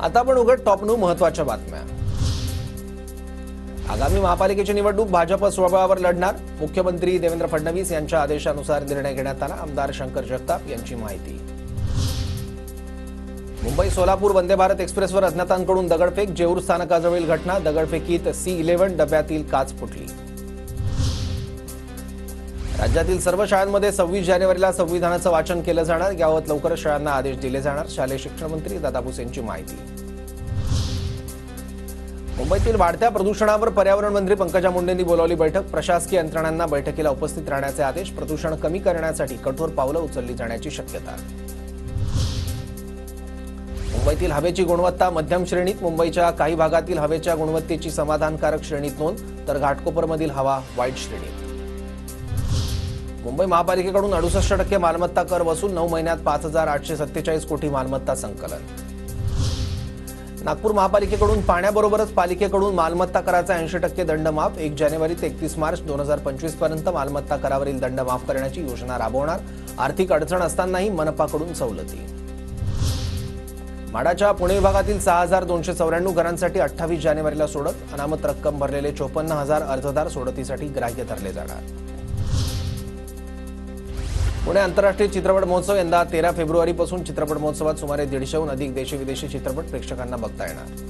आता आपण उघड टॉप 9 महत्त्वाच्या बातम्या। आगामी महापालिकेची निवडणूक भाजप स्वबळावर लढणार। मुख्यमंत्री देवेंद्र फडणवीस यांच्या आदेशानुसार निर्णय घेण्यात आला। आमदार शंकर जगताप यांची माहिती। मुंबई सोलापूर वंदे भारत एक्सप्रेसवर अज्ञातांकडून दगडफेक। जेऊर स्थानकाजवळील घटना। दगडफेकीत C11 डब्यातील काच फुटली। राज्यातील सर्व शाळांमध्ये 26 जानेवारीला संविधानाचं वाचन केलं जाणार। याबाबत लवकरच शाळांना आदेश दिले जाणार। शालेय शिक्षण मंत्री दादा भुसे यांची माहिती। मुंबईतील वाढत्या प्रदूषणावर पर्यावरण मंत्री पंकजा मुंडेंनी बोलावली बैठक। प्रशासकीय यंत्रणांना बैठकीला उपस्थित राहण्याचे आदेश। प्रदूषण कमी करण्यासाठी कठोर पावलं उचलली जाण्याची शक्यता। मुंबईतील हवेची गुणवत्ता मध्यम श्रेणीत। मुंबईच्या काही भागातील हवेच्या गुणवत्तेची समाधानकारक श्रेणीत नोंद, तर घाटकोपरमधील हवा वाईट श्रेणीत। मुंबई महापालिकेकडून 68% मालमत्ता कर वसूल। 9 महिन्यात 5,847 कोटी मालमत्ता संकलन। नागपूर महापालिकेकडून पाण्याबरोबरच पालिकेकडून मालमत्ता कराचा 80% दंड माफ। 1 जानेवारी ते 31 मार्च 2025 पर्यंत मालमत्ता करावरील दंड माफ करण्याची योजना राबवणार। आर्थिक अडचण असतानाही मनपाकडून सवलती। माडाच्या पुणे विभागातील 6,294 घरांसाठी 28 जानेवारीला सोडत। अनामत रक्कम भरलेले 54,000 अर्जदार सोडतीसाठी ग्राह्य धरले जाणार। पुणे आंतरराष्ट्रीय चित्रपट महोत्सव यंदा 13 फेब्रुवारीपासून चित्रपट महोत्सवात सुमारे 150हून अधिक देशी विदेशी चित्रपट प्रेक्षकांना बघता येणार।